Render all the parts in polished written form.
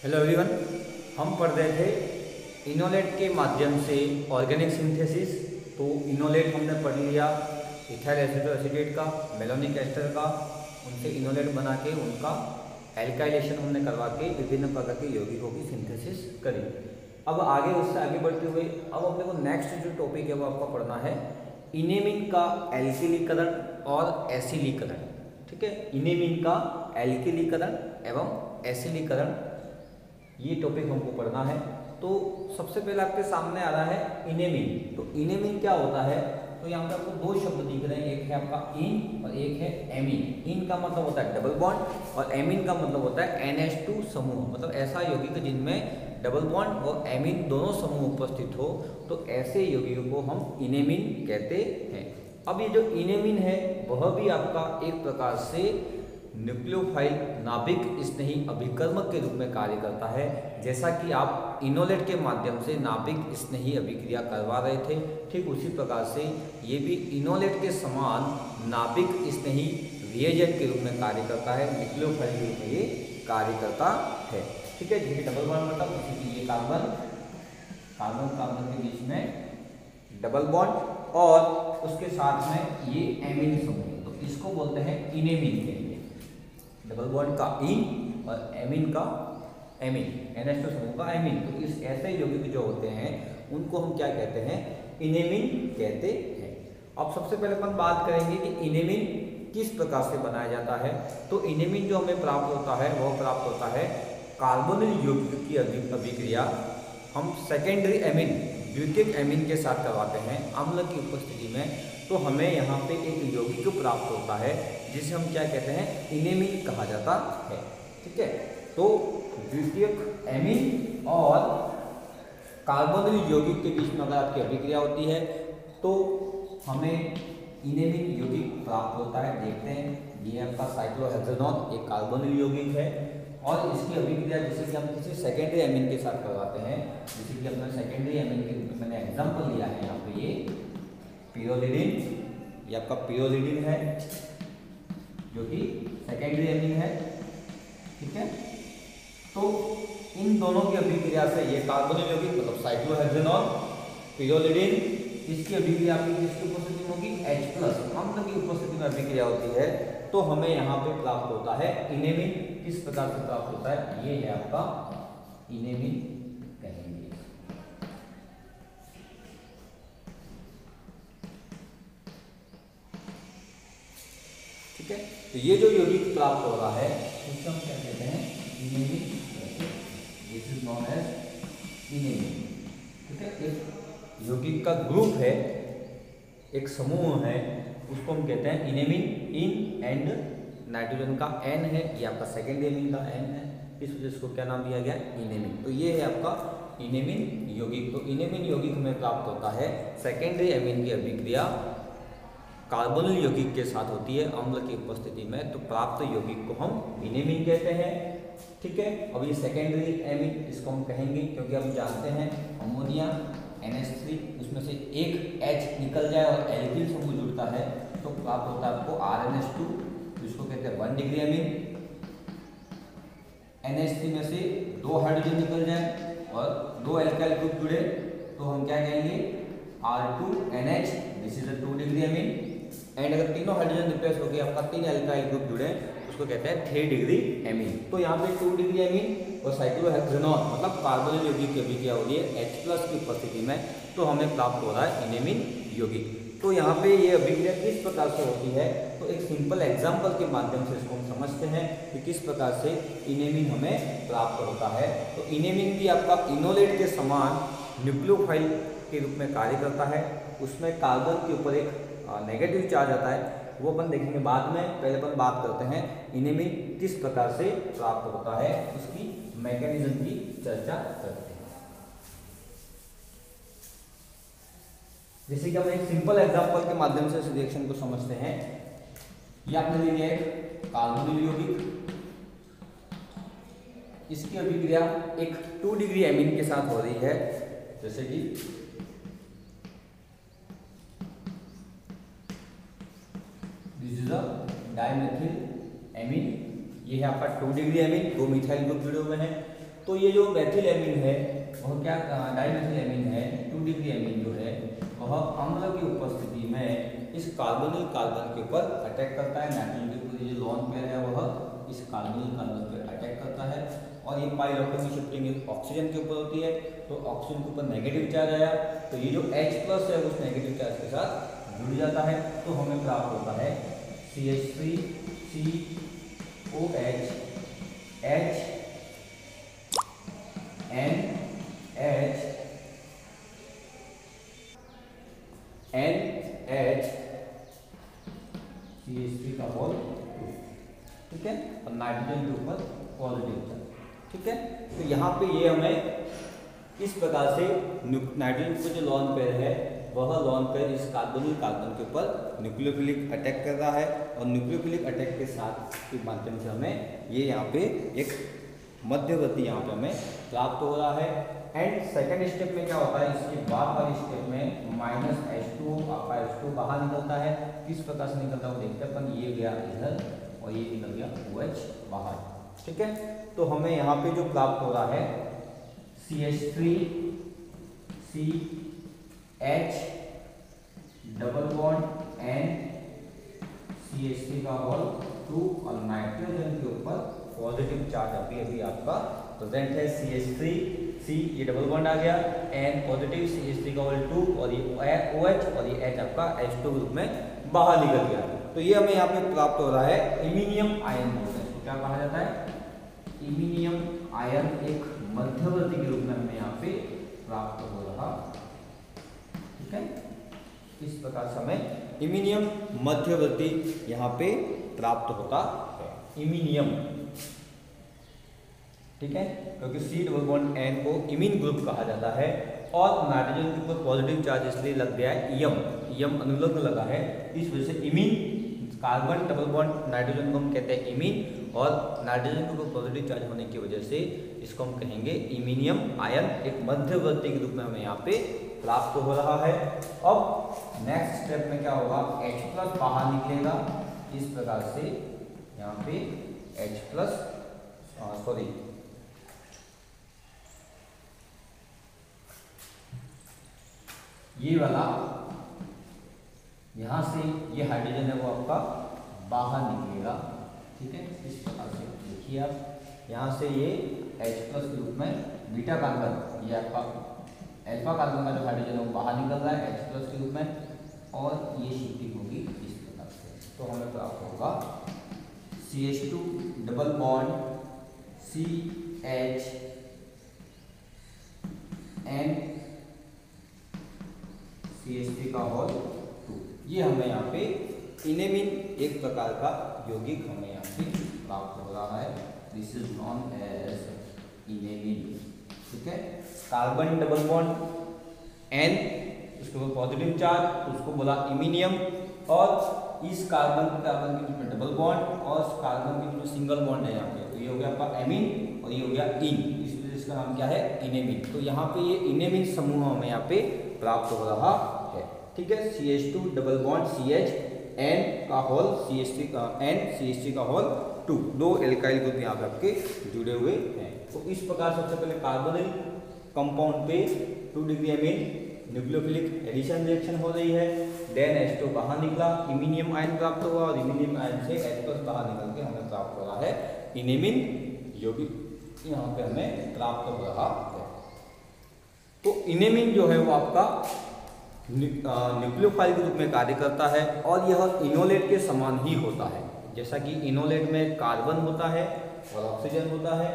Hello everyone. हम पढ़ रहे थे इनोलेट के माध्यम से ऑर्गेनिक सिंथेसिस। तो इनोलेट हमने पढ़ लिया, इथाइल एसिटोएसिटेट का, मेलोनिक एस्टर का, उनसे इनोलेट बना के उनका एल्काइलेशन हमने करवा के विभिन्न प्रकार के यौगिकों की सिंथेसिस करी। अब आगे उससे आगे बढ़ते हुए अब अपने को नेक्स्ट जो टॉपिक है वो आपका पढ़ना है इनेमिन का एल्किलीकरण और एसिलीकरण। ठीक है, इनेमिन का एल्किलीकरण एवं एसिलीकरण, ये टॉपिक हमको पढ़ना है। तो सबसे पहले आपके सामने आ रहा है इनेमिन। तो इनेमिन क्या होता है? तो यहाँ पे आपको दो शब्द दिख रहे हैं, एक है आपका इन और एक है एमीन। इन का मतलब होता है डबल बॉन्ड और एमीन का मतलब होता है NH2 समूह, मतलब ऐसा यौगिक जिनमें डबल बॉन्ड और एमीन दोनों समूह उपस्थित हो, तो ऐसे यौगिकों को हम इनेमिन कहते हैं। अब ये जो इनेमिन है वह भी आपका एक प्रकार से न्यूक्लियोफाइल नाभिक स्नेही अभिकर्मक के रूप में कार्य करता है। जैसा कि आप इनोलेट के माध्यम से नाभिक स्नेही अभिक्रिया करवा रहे थे, ठीक उसी प्रकार से ये भी इनोलेट के समान नाभिक स्नेही रिएजेंट के रूप में कार्य करता है, न्यूक्लियोफाइल के रूप में ये कार्य करता है। ठीक है, जिसकी डबल बॉन्ड मतलब जैसे कि ये कार्बन कार्बन के बीच में डबल बॉन्ड और उसके साथ में ये एमीन समूह, तो इसको बोलते हैं इनेमिन के। डबल बॉन्ड का इन और एमीन का एमीन, NH2 समूह का एमीन। तो इस ऐसे यौगिक जो होते हैं उनको हम क्या कहते हैं? इनेमिन कहते हैं। अब सबसे पहले अपन बात करेंगे कि इनेमिन किस प्रकार से बनाया जाता है। तो इनेमिन जो हमें प्राप्त होता है वह प्राप्त होता है कार्बोनिल यौगिक की अभिक्रिया हम सेकेंडरी एमीन, द्वितीयक एमीन के साथ करवाते हैं अम्ल की उपस्थिति में। तो हमें यहाँ पे एक यौगिक प्राप्त होता है जिसे हम क्या कहते हैं? इनेमिन कहा जाता है। ठीक है, तो द्वितीयक एमीन और कार्बोनिल यौगिक के बीच में अगर आपकी अभिक्रिया होती है तो हमें इनेमिन यौगिक प्राप्त होता है। देखते हैं, ये आपका साइक्लोहेक्सेनॉन एक कार्बोनिल यौगिक है और इसकी अभिक्रिया जैसे कि हम किसी सेकेंडरी एमीन के साथ करवाते हैं, जैसे कि हमने सेकेंडरी एमीन के रूप में मैंने एग्जाम्पल लिया है यहाँ पे, ये पिरोलिडिन, ये आपका पिरोलिडिन है जो कि सेकेंडरी एमीन है। ठीक है, तो इन दोनों की अभिक्रिया से ये कार्बोनिल यौगिक मतलब साइक्लोहेक्सेनॉन, पिरोलिडिन, इसकी अभिक्रिया आपकी किसकी उपस्थिति में होगी? H+ अम्ल की उपस्थिति में अभिक्रिया होती है। तो हमें यहाँ पे प्राप्त होता है इनेमिन। किस प्रकार से प्राप्त होता है? ये है आपका इनेमिन कहेंगे। ठीक है, तो ये जो यौगिक प्राप्त हो रहा है उसको हम क्या कहते हैं? इनेमिन। दिस इज नोन एज इनेमिन। ठीक है, एक यौगिक का ग्रुप है, एक समूह है, उसको हम कहते हैं इनेमिन। इन एंड नाइट्रोजन का N है, ये आपका सेकेंड एमीन का N है, इस वजह से इसको क्या नाम दिया गया? इनेमिन। तो ये है आपका इनेमिन यौगिक। तो इनेमिन यौगिक हमें प्राप्त होता है सेकेंडरी एमीन की अभिक्रिया कार्बोनिल यौगिक के साथ होती है अम्ल की उपस्थिति में, तो प्राप्त यौगिक को हम इनेमिन कहते हैं। ठीक है, अब ये सेकेंडरी एमीन इसको हम कहेंगे क्योंकि हम जानते हैं अमोनिया NH3 उसमें से एक H निकल जाए और एल्किल समूह जुड़ता है तो प्राप्त होता है आपको RNH2, जिसको कहते हैं 1 डिग्री एमीन। NH3 में से 2 हाइड्रोजन निकल जाए और 2 एल्काइल ग्रुप जुड़े तो हम क्या कहेंगे? R2NH, this is a 2 degree amine. And अगर तीनों हाइड्रोजन रिप्लेस हो गए, आपका 3 एल्काइल ग्रुप जुड़े, उसको कहते हैं 3 डिग्री एमीन। तो यहाँ पे 2 डिग्री एमीन और साइक्लोहेक्सेनॉन मतलब कार्बोनिल यौगिक की अभिक्रिया हो रही है H+ की उपस्थिति में, तो हमें प्राप्त हो रहा है इनेमिन यौगिक। तो यहाँ पे ये अभिक्रिया किस प्रकार से होती है? तो एक सिंपल एग्जाम्पल के माध्यम से इसको हम समझते हैं कि किस प्रकार से इनेमिन हमें प्राप्त होता है। तो इनेमिन भी आपका इनोलेट के समान न्यूक्लियोफाइल के रूप में कार्य करता है। उसमें कार्बन के ऊपर एक नेगेटिव चार्ज आता है, वो अपन देखेंगे बाद में। पहले अपन बात करते हैं इनेमिन किस प्रकार से प्राप्त होता है, उसकी मैकेनिज्म की चर्चा करते हैं। जैसे कि हम एक सिंपल एग्जांपल के माध्यम से इस रिएक्शन को समझते हैं। ये आपने ले लिया एक कार्बोनिल यौगिक, इसकी अभिक्रिया एक 2 डिग्री एमीन के साथ हो रही है, जैसे कि this is a dimethyl amine, ये है आपका 2 डिग्री एमीन, 2 मिथाइल ग्रुप जुड़े हुए हैं। तो ये जो मेथिल एमीन है वह क्या डाइमेथिल एमीन है 2 डिग्री एमीन जो है वह अम्ल की उपस्थिति में इस कार्बोनिल कार्बन के ऊपर अटैक करता है। नाइट्रोजन के ऊपर जो लोन पेयर है वह इस कार्बोनिल कार्बन पर अटैक करता है और ये पाई इलेक्ट्रॉन की शिफ्टिंग ऑक्सीजन के ऊपर होती है। तो ऑक्सीजन के ऊपर नेगेटिव चार्ज आया तो ये जो H+ है उस नेगेटिव चार्ज के साथ जुड़ जाता है तो हमें प्राप्त होता है CH3 COH H NH CH3 का होल, ठीक है, और नाइट्रोजन के ऊपर पॉजिटिव चार्ज, ठीक है। तो यहाँ पे ये हमें इस प्रकार से नाइट्रोजन के ऊपर जो लोन पेयर है वह लोन पेयर इस कार्बोनिल कार्बन के ऊपर न्यूक्लियोफिलिक अटैक कर रहा है और न्यूक्लियोफिलिक अटैक के साथ के माध्यम से हमें ये यहाँ पे एक मध्यवर्ती यहाँ पे हमें प्राप्त हो रहा है। एंड सेकेंड स्टेप में क्या होता है, इसके बाद वाले स्टेप में -H2 आपका H2 बाहर निकलता है। किस प्रकार से निकलता है वो देखते हैं अपन। ये गया इधर और ये निकल गया OH बाहर, ठीक है। तो हमें यहाँ पे जो प्राप्त हो रहा है CH3 CH double bond N CH3 का होल 2 और नाइट्रोजन के ऊपर पॉजिटिव चार्ज अभी अभी आपका प्रेजेंट है CH3 C, ये डबल बॉन्ड आ गया, N पॉजिटिव CH3 का होल 2 और ये OH और ये H आपका H2 ग्रुप में बाहर निकल गया। तो ये हमें यहाँ पे प्राप्त हो रहा है इमीनियम आयन बोलते हैं। तो क्या कहा जाता है, इमीनियम आयन एक मध्यवर्ती के रूप में हमें यहाँ पे प्राप्त हो रहा, ठीक है। इस प्रकार से हमें इमीनियम मध्यवर्ती यहाँ पे प्राप्त होता है, इमीनियम, ठीक है, क्योंकि C डबल बॉन्ड N को इमीन ग्रुप कहा जाता है और नाइट्रोजन के ऊपर पॉजिटिव चार्ज इसलिए लग गया है यम अनुलग्न लगा है, इस वजह से imine carbon double bond nitrogen को हम कहते हैं इमीन और नाइट्रोजन के ऊपर पॉजिटिव चार्ज होने की वजह से इसको हम कहेंगे इमीनियम आयन एक मध्यवर्ती के रूप में हमें यहाँ पे प्राप्त हो रहा है। अब नेक्स्ट स्टेप में क्या होगा, H+ बाहर निकलेगा इस प्रकार से यहाँ पे ये वाला यहाँ से ये हाइड्रोजन है वो आपका बाहर निकलेगा, ठीक है। इस प्रकार से देखिए आप यहाँ से ये H+ के रूप में बीटा कार्बन, ये आपका अल्फा कार्बन का जो हाइड्रोजन है वो बाहर निकल रहा है H+ के रूप में और ये शिफ्टिंग होगी इस प्रकार से। तो हमें प्राप्त होगा CH2 double bond CH N CH3 का होल 2। ये हमें यहाँ पे इनेमिन एक प्रकार का यौगिक हमें यहाँ पे प्राप्त हो रहा है, दिस इज नॉन एज इनेमिन, ठीक है। कार्बन डबल बॉन्ड N, उसके ऊपर पॉजिटिव चार्ज, उसको बोला इमीनियम और इस कार्बन के बीच में डबल बॉन्ड और कार्बन के बीच में सिंगल बॉन्ड है यहाँ पे, तो ये हो गया आपका एमीन और ये हो गया इन, इसलिए इसका नाम क्या है, इनेमिन। तो यहाँ पे ये इनेमिन समूह हमें यहाँ पे प्राप्त हो रहा है, ठीक है। CH2 double bond CH N का होल CH3 का N CH3 का होल 2, दो एल्काइल ग्रुप यहाँ पे आपके जुड़े हुए हैं। तो इस प्रकार सबसे पहले कार्बोनिल कंपाउंड पे 2 degree amine nucleophilic addition reaction हो रही है, देन H2 बाहर निकला, इमीनियम आयन प्राप्त हुआ और इमीनियम आयन से H+ बाहर निकल के हमें प्राप्त हो रहा है इनेमिन यौगिक, यहाँ पे हमें प्राप्त हो रहा है। तो इनेमिन जो है वो आपका न्यूक्लियोफाइल के रूप में कार्य करता है और यह इनोलेट के समान ही होता है। जैसा कि इनोलेट में कार्बन होता है और ऑक्सीजन होता है,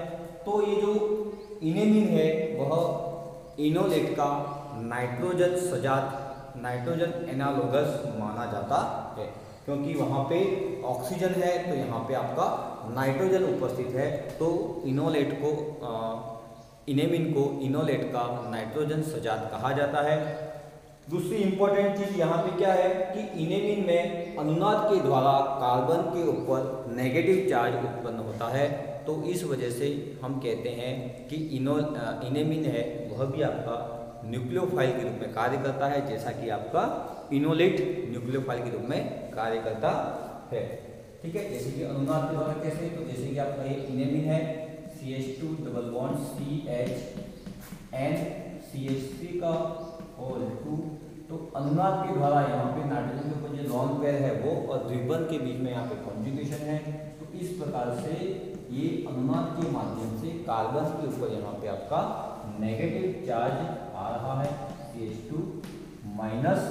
तो ये जो इनेमिन है वह इनोलेट का नाइट्रोजन सजात, नाइट्रोजन एनालोगस माना जाता है, क्योंकि वहाँ पे ऑक्सीजन है तो यहाँ पे आपका नाइट्रोजन उपस्थित है। तो इनोलेट को इनेमिन को इनोलेट का नाइट्रोजन सजात कहा जाता है। दूसरी इंपॉर्टेंट चीज यहाँ पे क्या है कि इनेमिन में अनुनाद के द्वारा कार्बन के ऊपर नेगेटिव चार्ज उत्पन्न होता है, तो इस वजह से हम कहते हैं कि इनेमिन है वह भी आपका न्यूक्लियोफाइल के रूप में कार्य करता है, जैसा कि आपका इनोलेट न्यूक्लियोफाइल के रूप में कार्य करता है, ठीक है। जैसे कि अनुनाद के द्वारा कैसे, तो जैसे कि आपका ये इनेमिन है CH2 डबल बॉन्ड CHNCH3 का और 2। तो अनुनाद के द्वारा यहाँ पे नाइट्रोजन के ऊपर जो लॉन पेयर है वो और द्विबंध के बीच में यहाँ पे कॉन्जुगेशन है। तो इस प्रकार से ये अनुनाद के माध्यम से कार्बन के ऊपर यहाँ पे आपका नेगेटिव चार्ज आ रहा है, CH2 माइनस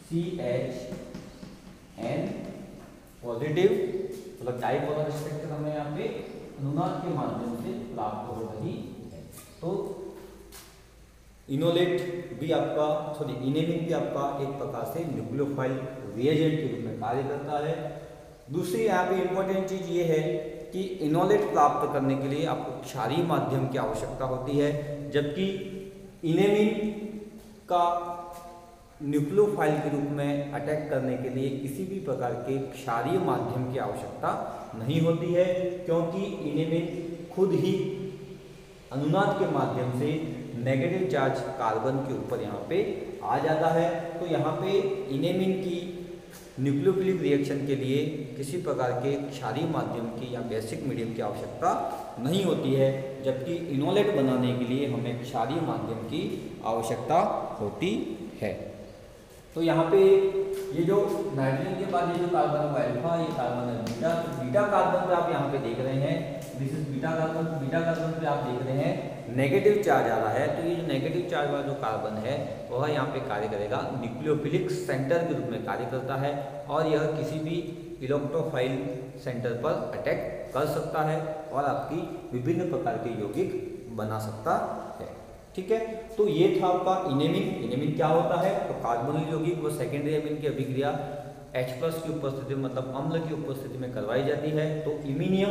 CHN पॉजिटिव, मतलब डाइपोलर स्ट्रक्चर हमें यहाँ पे अनुनाद के माध्यम से प्राप्त हो रही है। तो इनोलेट भी आपका इनेमिन भी आपका एक प्रकार से न्यूक्लियोफाइल रिएजेंट के रूप में कार्य करता है। दूसरी यहाँ पे इंपॉर्टेंट चीज ये है कि इनोलेट प्राप्त करने के लिए आपको क्षारीय माध्यम की आवश्यकता होती है, जबकि इनेमिन का न्यूक्लियोफाइल के रूप में अटैक करने के लिए किसी भी प्रकार के क्षारीय माध्यम की आवश्यकता नहीं होती है, क्योंकि इनेमिन खुद ही अनुनाद के माध्यम से नेगेटिव चार्ज कार्बन के ऊपर यहाँ पे आ जाता है। तो यहाँ पे इनेमिन की न्यूक्लियोफिलिक रिएक्शन के लिए किसी प्रकार के क्षारीय माध्यम की या बेसिक मीडियम की आवश्यकता नहीं होती है, जबकि इनोलेट बनाने के लिए हमें क्षारीय माध्यम की आवश्यकता होती है। तो यहाँ पे ये जो नाइट्रोजन के बाद ये जो कार्बन है अल्फा, ये कार्बन है बीटा। तो बीटा कार्बन पे आप यहाँ पे देख रहे हैं, this is beta carbon. Beta carbon पे आप देख रहे हैं नेगेटिव चार्ज आ रहा है। तो ये जो नेगेटिव चार्ज वाला जो कार्बन है वह यहाँ पे कार्य करेगा, न्यूक्लियोफिलिक सेंटर के रूप में कार्य करता है, और यह किसी भी इलेक्ट्रोफाइल सेंटर पर अटैक कर सकता है और आपकी विभिन्न प्रकार के यौगिक बना सकता है। ठीक है, तो ये था आपका इनेमिन। इनेमिन क्या होता है? तो कार्बोनिल यौगिक व सेकेंडरी अमीन की अभिक्रिया H+ की उपस्थिति में, मतलब अम्ल की उपस्थिति में करवाई जाती है। तो इमीनियम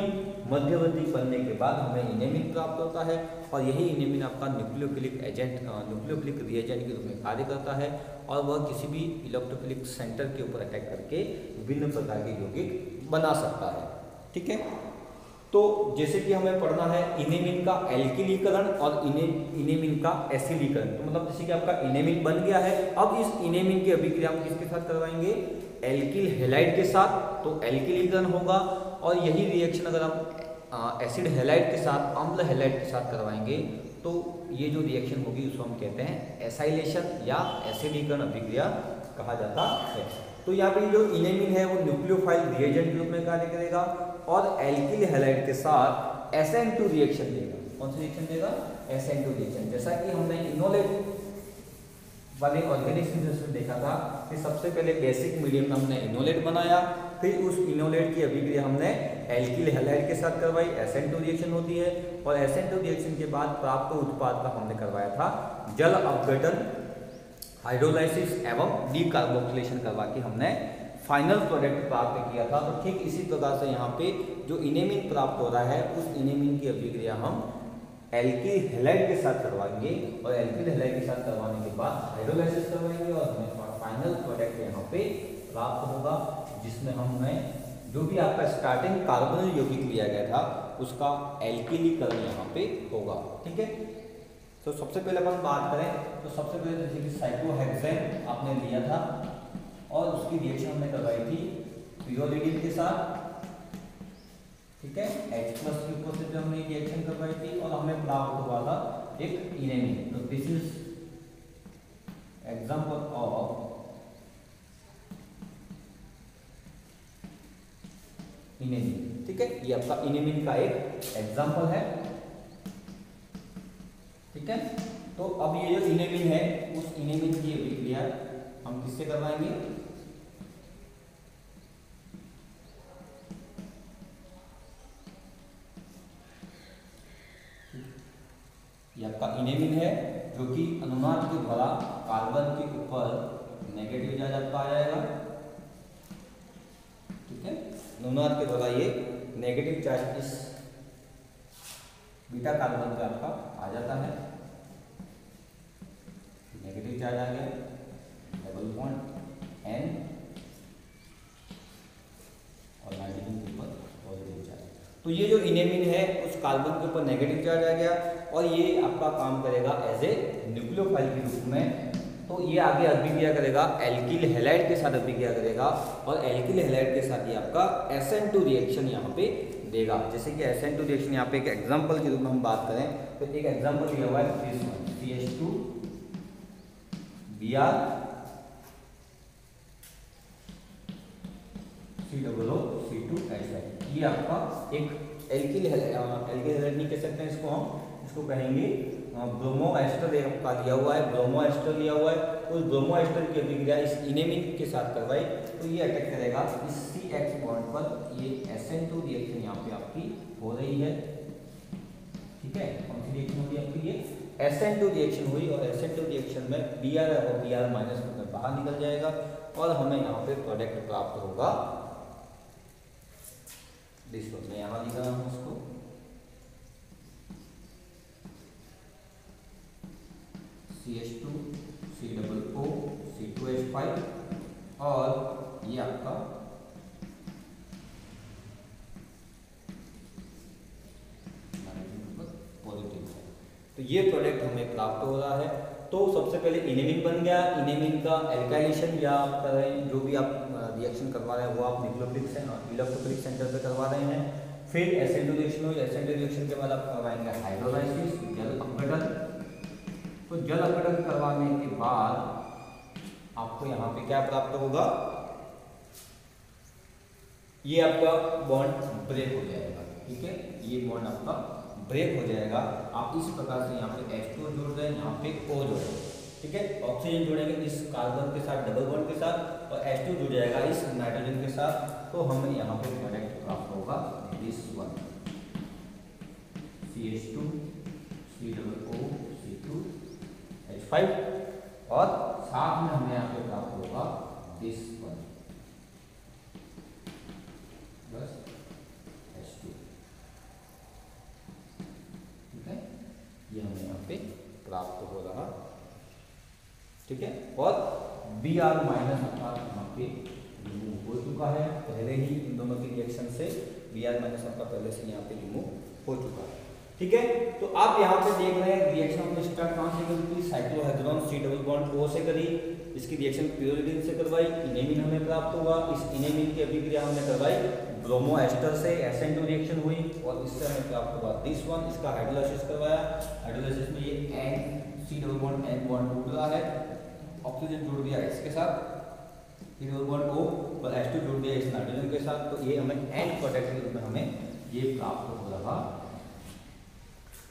मध्यवर्ती बनने के बाद हमें इनेमिन प्राप्त होता है, और यही इनेमिन आपका न्यूक्लियोफिलिक एजेंट, न्यूक्लियोफिलिक रिएजेंट के रूप में कार्य करता है, और वह किसी भी इलेक्ट्रोफिलिक सेंटर के ऊपर अटैक करके विभिन्न प्रकार के यौगिक बना सकता है। ठीक है, तो जैसे कि हमें पढ़ना है इनेमिन का एल्किलीकरण और इनेमिन का एसिडीकरण। तो मतलब जैसे कि आपका इनेमिन बन गया है, अब इस इनेमिन की अभिक्रिया हम किसके साथ करवाएंगे? एल्किल हैलाइड के साथ। तो एल्किलीकरण होगा, और यही रिएक्शन अगर हम एसिड हैलाइड के साथ, अम्ल हैलाइड के साथ करवाएंगे, तो ये जो रिएक्शन होगी उसको हम कहते हैं एसाइलेशन या एसिडीकरण अभिक्रिया कहा जाता है। तो यहाँ पे जो इनेमिन है वो न्यूक्लियोफाइल रिएजेंट के रूप में कार्य करेगा, और एल्किल हैलाइड के साथ SN2 रिएक्शन देगा। कौन सा रिएक्शन देगा? SN2 reaction. जैसा कि हमने इनोलेट वाले ऑर्गेनिक सिंथेसिस में देखा था कि सबसे पहले बेसिक मीडियम में हमने इनोलेट बनाया, फिर उस इनोलेट की अभिक्रिया हमने एल्किल हैलाइड के साथ करवाई, SN2 रिएक्शन होती है, और SN2 रिएक्शन के बाद प्राप्त उत्पाद का हमने करवाया था जल अपघटन, हाइड्रोलाइसिस एवं डीकार्बोक्सिलेशन करवा के हमने फाइनल प्रोडक्ट प्राप्त किया था। तो ठीक इसी प्रकार से यहाँ पे जो इनेमिन प्राप्त हो रहा है, उस इनेमिन की अभिक्रिया हम एल्किल हैलाइड के साथ करवाएंगे, और एल्किल हैलाइड के साथ करवाने के बाद हाइड्रोलाइसिस करवाएंगे, और हमें फाइनल प्रोडक्ट यहाँ पे प्राप्त होगा, जिसमें हमने जो भी आपका स्टार्टिंग कार्बोनिल यौगिक लिया गया था उसका एल्किलीकरण यहाँ पे होगा। ठीक है, तो सबसे पहले अपन बात करें तो सबसे पहले जैसे कि साइक्लोहेक्सेन आपने लिया था, और उसकी रिएक्शन हमने करवाई थी पिरोलिडिन के साथ। ठीक है, H+ की उपस्थिति में हमने रिएक्शन करवाई थी, और हमें प्राप्त हुआ था एक इनेमिन। तो दिस इज एग्जांपल ऑफ इनेमिन। ठीक है, ये आपका इनेमिन का एक एग्जांपल है। ठीक है, तो अब ये जो इनेमिन है, उस इनेमिन की अभिक्रिया हम किससे करवाएंगे? ये आपका इनेमिन है, जो कि अनुनाद के द्वारा कार्बन के ऊपर नेगेटिव चार्ज आपका आ जाएगा। ठीक है, अनुनाद के द्वारा ये नेगेटिव चार्ज इस बीटा कार्बन पे आपका आ जाता है, नेगेटिव चार्ज आ गया, डबल बॉन्ड N और नाइट्रोजन के ऊपर पॉजिटिव चार्ज। तो ये जो इनेमिन है उस कार्बन के ऊपर नेगेटिव चार्ज आ गया, और ये आपका काम करेगा एज ए न्यूक्लियोफाइल के रूप में। तो ये आगे अभिक्रिया करेगा एल्किल हैलाइड के साथ अभिक्रिया करेगा, और एल्किल हैलाइड के साथ ये आपका SN2 रिएक्शन यहाँ पे देगा। जैसे कि SN2 रिएक्शन यहाँ पे एक एग्जांपल के रूप में हम बात करें तो एक एग्जांपल दिया हुआ है this one CH2 Br C2H5। ये आपका एक एल्किल हैलाइड नहीं कह सकते हैं इसको, हम इसको कहेंगे ब्रोमो एस्टर का लिया हुआ है, ब्रोमो एस्टर लिया हुआ है। उस ब्रोमो एस्टर की अभिक्रिया इस इनेमिन के साथ करवाई तो ये अटैक करेगा इस CH बॉन्ड पर। ये SN2 रिएक्शन यहाँ पे आपकी हो रही है, ठीक है। कौन सी रिएक्शन होगी आपकी? ये SN2 रिएक्शन हुई और SN2 रिएक्शन में Br और Br माइनस होकर बाहर निकल जाएगा और हमें यहाँ पे प्रोडक्ट प्राप्त होगा दिस वन। मैं यहाँ लिख रहा हूँ उसको CH2 COO C2H5 और ये आपका पॉजिटिव है। तो ये प्रोडक्ट हमें प्राप्त हो रहा है। तो सबसे पहले इनेमिन बन गया। इनेमिन का एल्काइलेशन या आप करें जो भी आप रिएक्शन करवा रहे हैं वो आप इलेक्ट्रोफिलिक सेंटर पे करवा रहे हैं। फिर SN2 रिएक्शन हो, SN2 रिएक्शन के बाद आप करवाएंगे हाइड्रोलाइसिस, जल अपघटन। तो जल अपघटन करवाने के बाद आपको यहाँ पे क्या प्राप्त होगा? ये आपका बॉन्ड ब्रेक हो जाएगा, ठीक है। ये बॉन्ड आपका ब्रेक हो जाएगा। आप इस प्रकार से यहाँ पे H2 जोड़ रहे हैं, यहाँ पे O जोड़ रहे हैं, ठीक है। ऑक्सीजन जोड़ेंगे इस कार्बन के साथ डबल बॉन्ड के साथ और H2 जुड़ जाएगा इस नाइट्रोजन के साथ। तो हमें यहाँ पे प्रोडक्ट प्राप्त होगा this one CH2 COO C2H5 और साथ में हमें यहाँ पे प्राप्त होगा दिस वन प्लस H2, ठीक है। ये हमें यहाँ पे प्राप्त हो रहा, ठीक है। और Br माइनस आपका यहाँ पे रिमूव हो चुका है पहले ही। इन दोनों की रिएक्शन से Br माइनस आपका पहले से यहाँ पे रिमूव हो चुका है, ठीक है। तो आप यहाँ पे देख रहे हैं रिएक्शन हमने स्टार्ट कहाँ से करी? साइक्लोहेक्सोन C डबल बॉन्ड O से करी। इसकी रिएक्शन प्यूरिडीन से करवाई, इनेमिन हमें प्राप्त होगा। इस इनेमिन की अभिक्रिया हमने करवाई ब्रोमो एस्टर से, SN2 रिएक्शन हुई और इससे हमें प्राप्त हुआ दिस वन। इसका हाइड्रोलाइसिस करवाया। हाइड्रोलाइसिस में ये C double bond N bond टूट रहा है, ऑक्सीजन जुड़ दिया इसके साथ, C डबल बॉन्ड O और H2 जुड़ दिया इस नाइट्रोजन के साथ। तो ये हमें एंड प्रोडक्ट के रूप में हमें ये प्राप्त हो रहा।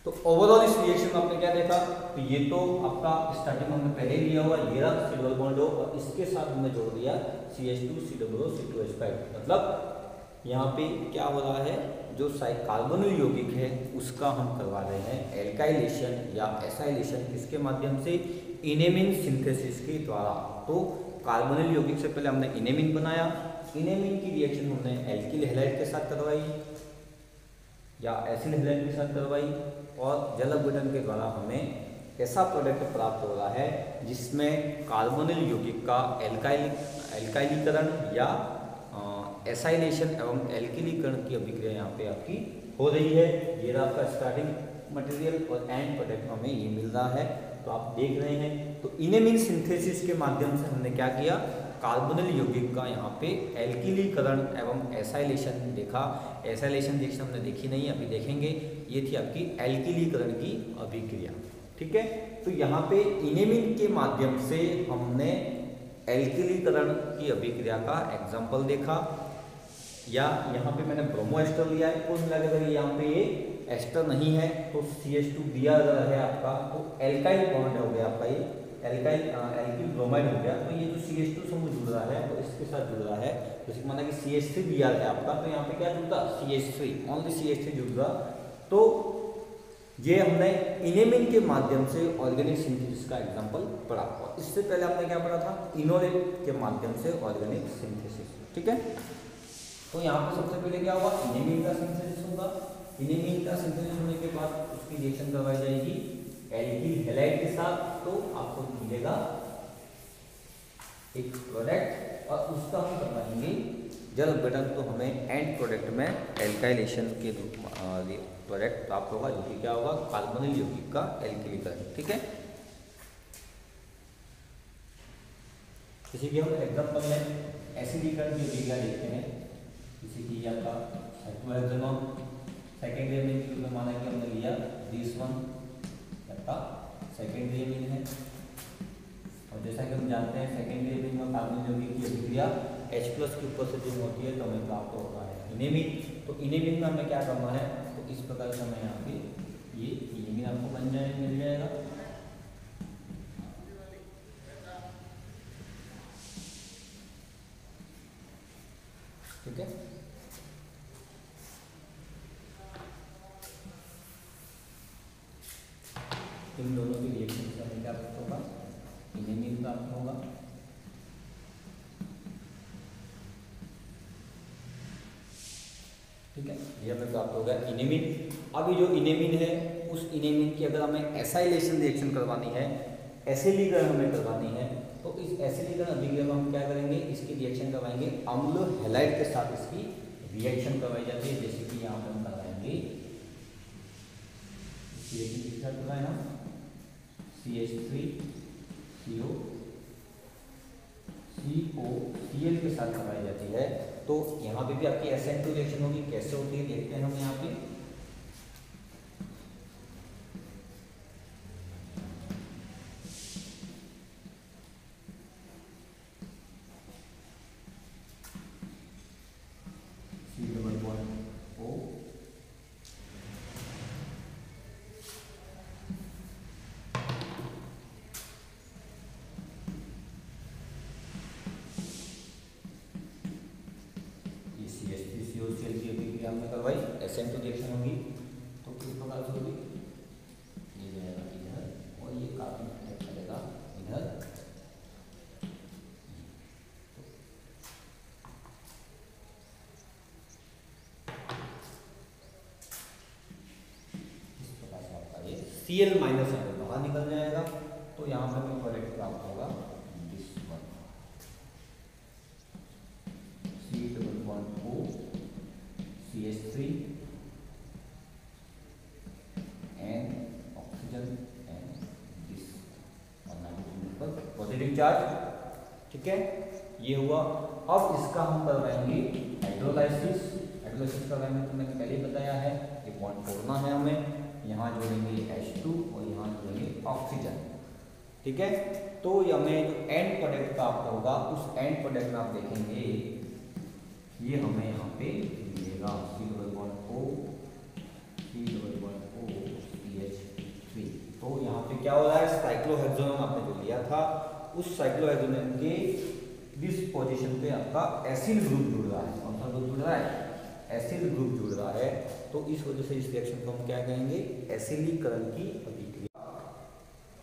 तो ओवरऑल इस रिएक्शन में आपने क्या देखा? तो ये तो आपका स्टार्टिंग में हमने पहले लिया हुआ ये रहा C डबल बॉन्ड O और इसके साथ हमने जोड़ दिया CH2 COO C2H5। मतलब यहाँ पे क्या हो रहा है? जो कार्बोनिल यौगिक है उसका हम करवा रहे हैं एल्काइलेशन या एसाइलेशन, किसके माध्यम से? इनेमिन सिंथेसिस के द्वारा। तो कार्बोनिल यौगिक से पहले हमने इनेमिन बनाया, इनेमिन की रिएक्शन हमने एल्किल हैलाइड के साथ करवाई या एसिल हैलाइड के साथ करवाई और जल अपघटन के द्वारा हमें ऐसा प्रोडक्ट प्राप्त हो रहा है जिसमें कार्बोनिल यौगिक का एल्काइलीकरण या एसाइलेशन एवं एल्किलीकरण की अभिक्रिया यहाँ पे आपकी हो रही है। ये रहा आपका स्टार्टिंग मटेरियल और एंड प्रोडक्ट हमें ये मिल रहा है। तो आप देख रहे हैं तो इनेमिन सिंथेसिस के माध्यम से हमने क्या किया? कार्बोनिल यौगिक का यहाँ पे एल्किलीकरण एवं एसाइलेशन देखा। एसाइलेशन रिएक्शन हमने देखी नहीं, अभी देखेंगे। ये थी आपकी एल्किलीकरण की अभिक्रिया, ठीक है। तो यहाँ पे इनेमिन के माध्यम से हमने एल्किलीकरण की अभिक्रिया का एग्जाम्पल देखा। या यहाँ पे मैंने ब्रोमो एस्टर लिया है, कुल मिला के यहाँ पे ये एस्टर नहीं है तो CH2 दिया है आपका, तो एल्काइल बॉन्ड हो गया आपका, ये एल्किल ब्रोमाइड हो गया। तो ये जो CH2 समूह जुड़ रहा है तो इसके साथ जुड़ रहा है, जैसे माना कि CH3 Br है आपका, तो यहाँ पे क्या जुड़ता? CH3, ओनली CH3 जुड़ रहा। तो ये हमने इनेमिन के माध्यम से ऑर्गेनिक सिंथेसिस का एग्जांपल पढ़ा। और इससे पहले आपने क्या पढ़ा था? इनोलेट के माध्यम से ऑर्गेनिक सिंथेसिस, ठीक है। तो यहाँ पे सबसे पहले क्या होगा? इनेमिन का सिंथेसिस होगा। इनेमिन का सिंथेसिस होने के बाद उसकी रिएक्शन करवाई जाएगी एल्किल हैलाइड के साथ, तो आपको मिलेगा एक प्रोडक्ट और उसका हम करवाएंगे जल अपघटन। तो हमें एंड प्रोडक्ट में एल्काइलेशन के प्रोडक्ट प्राप्त होगा, जो कि क्या होगा? कार्बोनिल यौगिक का एल्किलीकरण, ठीक है। जैसे कि हम एग्जाम्पल में एसिडीकरण की अभिक्रिया देखते हैं, जैसे कि आपका साइक्लोहेक्सेनॉन सेकेंडरी अमीन के रूप में माना कि हमने लिया दिस वन आपका सेकेंडरी अमीन है। और जैसा कि हम जानते हैं सेकेंडरी अमीन में कार्बन यौगिक की अभिक्रिया H+ के ऊपर से जो होती है तो हमें प्राप्त होता है इनेमिन। तो इनेमिन में हमें क्या करना है, तो इस प्रकार से हमें यहाँ पे ये इनेमिन आपको मिल जाएगा। ठीक है, इन दोनों के रिएक्शन से हमें क्या प्राप्त होगा, इनेमिन प्राप्त होगा। ठीक है, ये हमें प्राप्त होगा इनेमिन। अब ये जो इनेमिन है उस इनेमिन की अगर हमें एसाइलेशन रिएक्शन करवानी है, एसिलीकरण हमें करवानी है, तो इस एसिलीकरण अभिक्रिया में हम क्या करेंगे, इसकी रिएक्शन करवाएंगे अम्ल हैलाइड के साथ इसकी रिएक्शन करवाई जाती है। जैसे कि यहाँ पर हम करवाएंगे रिएक्शन किसके साथ करवाए ना, CH3COCl के साथ करवाई जाती है। तो यहाँ पे भी आपकी SN2 रिएक्शन होगी। कैसे होती है देखते हैं हम यहाँ पे। हमने करवाई SN2 रिएक्शन होगी तो किस प्रकार से होगी, ये जाएगा इधर और ये कार्बन अटैक करेगा इधर। इस प्रकार से आपका ये Cl- बाहर निकल जाएगा। तो यहाँ पर हमें प्रोडक्ट प्राप्त होगा this one, C++O CH3 and oxygen and this और नाइट्रोजन पर पॉजिटिव चार्ज। ठीक है, ये हुआ। अब इसका हम करवाएंगे हाइड्रोलाइसिस। हाइड्रोलाइसिस करवाएंगे तो मैंने पहले ही बताया है ये बॉन्ड तोड़ना है हमें। यहाँ जोड़ेंगे H2 और यहाँ जोड़ेंगे ऑक्सीजन। ठीक है, तो हमें जो एंड प्रोडक्ट प्राप्त होगा उस एंड प्रोडक्ट में आप देखेंगे ये हमें यहाँ पे मिलेगा C++O CH3। तो यहाँ पे क्या हो रहा है, साइक्लोहेक्सोनोन आपने जो लिया था उस साइक्लोहेक्सोनोन के दिस पोजीशन पे आपका एसिड ग्रुप जुड़ रहा है। कौन सा ग्रुप जुड़ रहा है, एसिड ग्रुप जुड़ रहा है। तो इस वजह से इस रिएक्शन को हम क्या कहेंगे, एसिलीकरण की अभिक्रिया।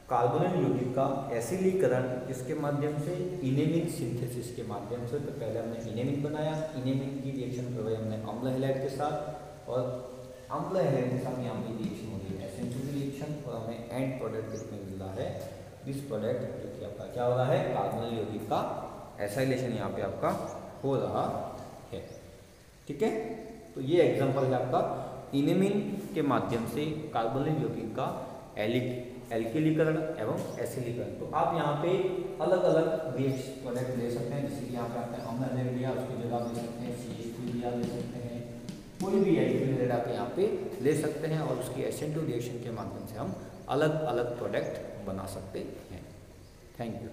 कार्बोनिल यौगिक का एसिलीकरण किसके माध्यम से, इनेमिन सिंथेसिस के माध्यम से। तो पहले हमने इनेमिन बनाया, इनेमिन की रिएक्शन करवाई हमने अम्ल हैलाइड के साथ और अम्ल हैलाइड के साथ यहाँ पे रिएक्शन हो रही है SN2 रिएक्शन और हमें एंड प्रोडक्ट किसमें मिल रहा है, दिस प्रोडक्ट जो कि आपका क्या हो रहा है, कार्बोनिल यौगिक का एसाइलेशन यहाँ पे आपका हो रहा है। ठीक है, तो ये एग्जाम्पल है आपका इनेमिन के माध्यम से कार्बोनिल यौगिक का एल्किलीकरण एवं एसिलीकरण। तो आप यहाँ पे अलग अलग रिएक्शन प्रोडक्ट ले सकते हैं। जैसे कि यहाँ पे आपने अम्ल हैलाइड लिया, उसकी जगह आप ले सकते हैं CH3 लिया, ले सकते हैं कोई भी एल्किल आप यहाँ पे ले सकते हैं और उसकी SN2 रिएक्शन के माध्यम से हम अलग अलग प्रोडक्ट बना सकते हैं। Thank you.